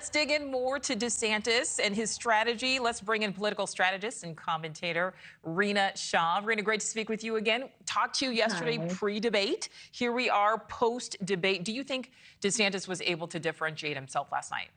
let's dig in more to DeSantis and his strategy. Let's bring in political strategist and commentator Rina Shah. Rina, great to speak with you again. Talked to you yesterday pre-debate. Here we are post-debate. Do you think DeSantis was able to differentiate himself last night?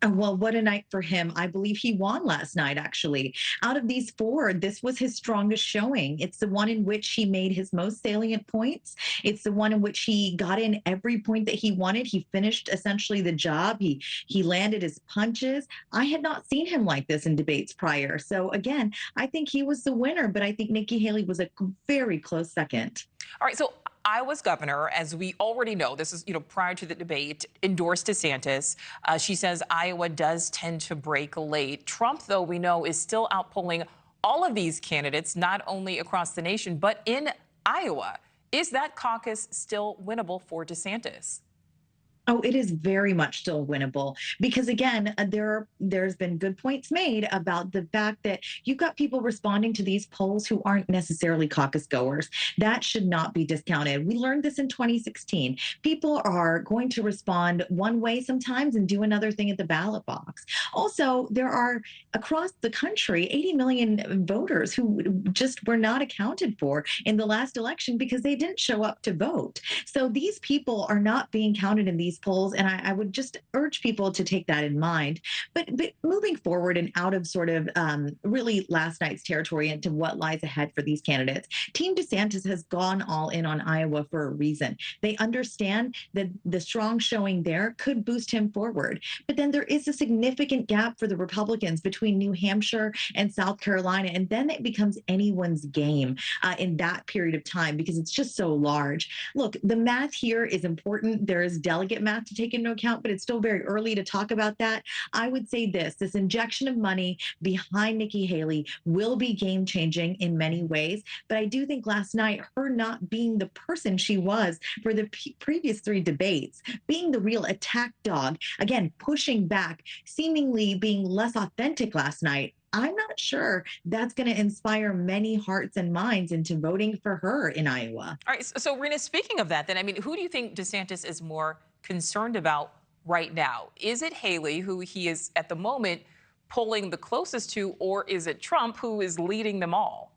Well, what a night for him. I believe he won last night, actually. Out of these four, this was his strongest showing. It's the one in which he made his most salient points. It's the one in which he got in every point that he wanted. He finished essentially the job. He landed his punches. I had not seen him like this in debates prior. So again, I think he was the winner, but I think Nikki Haley was a very close second. All right, so Iowa's governor, as we already know, this is, prior to the debate, endorsed DeSantis. She says Iowa does tend to break late. Trump, though, we know, is still outpolling all of these candidates, not only across the nation, but in Iowa. Is that caucus still winnable for DeSantis? Oh, it is very much still winnable because, again, there's been good points made about the fact that you've got people responding to these polls who aren't necessarily caucus goers. That should not be discounted. We learned this in 2016. People are going to respond one way sometimes and do another thing at the ballot box. Also, there are across the country 80 million voters who just were not accounted for in the last election because they didn't show up to vote. So these people are not being counted in these polls, and I would just urge people to take that in mind. But moving forward and out of sort of really last night's territory into what lies ahead for these candidates, Team DeSantis has gone all in on Iowa for a reason. They understand that the strong showing there could boost him forward. But then there is a significant gap for the Republicans between New Hampshire and South Carolina, and then it becomes anyone's game in that period of time because it's just so large. Look, the math here is important. There is delegate math to take into account, but it's still very early to talk about that. I would say this injection of money behind Nikki Haley will be game-changing in many ways, but I do think last night, her not being the person she was for the previous three debates, being the real attack dog, again, pushing back, seemingly being less authentic last night, I'm not sure that's going to inspire many hearts and minds into voting for her in Iowa. All right. So, Rina, speaking of that, then, I mean, who do you think DeSantis is more concerned about right now? Is it Haley, who he is at the moment polling the closest to, or is it Trump, who is leading them all?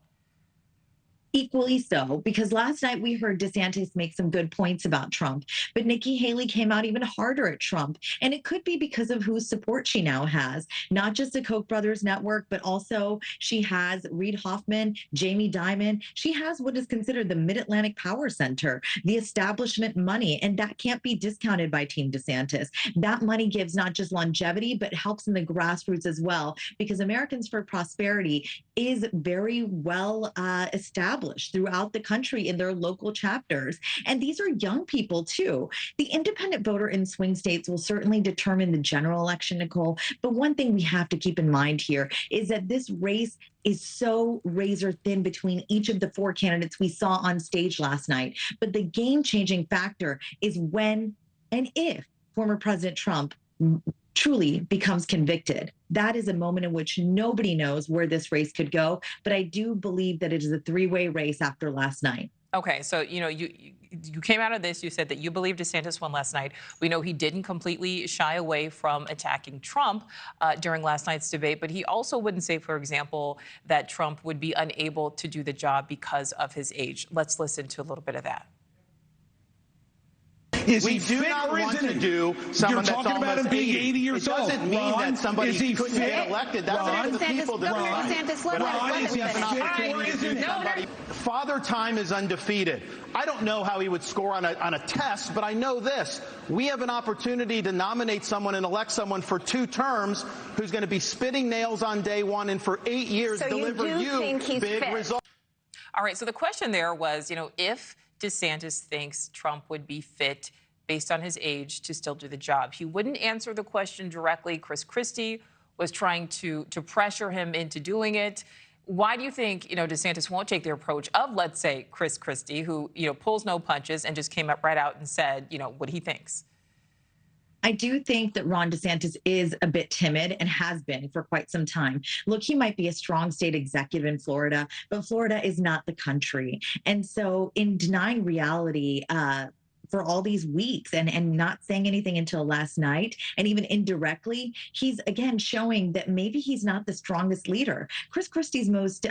Equally so, because last night we heard DeSantis make some good points about Trump, but Nikki Haley came out even harder at Trump. And it could be because of whose support she now has, not just the Koch brothers network, but also she has Reid Hoffman, Jamie Dimon. She has what is considered the Mid-Atlantic Power Center, the establishment money, and that can't be discounted by Team DeSantis. That money gives not just longevity, but helps in the grassroots as well, because Americans for Prosperity is very well established throughout the country in their local chapters. And these are young people too. The independent voter in swing states will certainly determine the general election, Nichole. But one thing we have to keep in mind here is that this race is so razor thin between each of the four candidates we saw on stage last night. But the game-changing factor is when and if former President Trump truly becomes convicted. That is a moment in which nobody knows where this race could go, but I do believe that it is a three-way race after last night. Okay, so, you came out of this, you said that you believe DeSantis won last night. We know he didn't completely shy away from attacking Trump during last night's debate, but he also wouldn't say, for example, that Trump would be unable to do the job because of his age. Let's listen to a little bit of that. We do not want to do someone that's almost 80 years old. It doesn't mean that somebody couldn't get elected. That's up to the people to decide. Father Time is undefeated. I don't know how he would score on a test, but I know this. We have an opportunity to nominate someone and elect someone for 2 terms who's going to be spitting nails on day one and for 8 years deliver you big results. All right, so the question there was, if DeSantis thinks Trump would be fit based on his age to still do the job. He wouldn't answer the question directly. Chris Christie was trying to pressure him into doing it. Why do you think, DeSantis won't take the approach of, let's say, Chris Christie, who, pulls no punches and just came up right out and said, what he thinks? I do think that Ron DeSantis is a bit timid and has been for quite some time. Look, he might be a strong state executive in Florida, but Florida is not the country. And so in denying reality, for all these weeks and not saying anything until last night. And even indirectly, he's again showing that maybe he's not the strongest leader. Chris Christie's most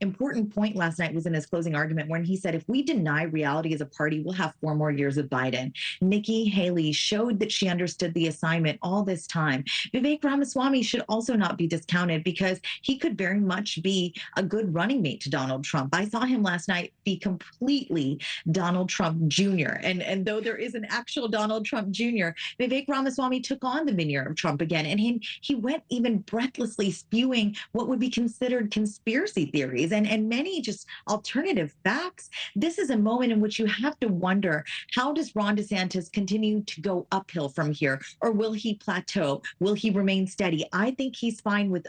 important point last night was in his closing argument when he said, if we deny reality as a party, we'll have 4 more years of Biden. Nikki Haley showed that she understood the assignment all this time. Vivek Ramaswamy should also not be discounted because he could very much be a good running mate to Donald Trump. I saw him last night be completely Donald Trump Jr. And though there is an actual Donald Trump Jr., Vivek Ramaswamy took on the veneer of Trump again. And he went even breathlessly spewing what would be considered conspiracy theories and many just alternative facts. This is a moment in which you have to wonder, how does Ron DeSantis continue to go uphill from here? Or will he plateau? Will he remain steady? I think he's fine with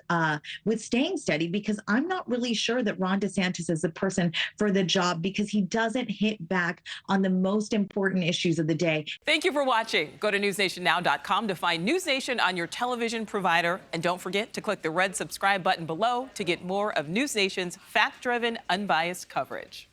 staying steady because I'm not really sure that Ron DeSantis is the person for the job because he doesn't hit back on the most important issues of the day. Thank you for watching. Go to newsnationnow.com to find News Nation on your television provider. And don't forget to click the red subscribe button below to get more of News Nation's fact-driven, unbiased coverage.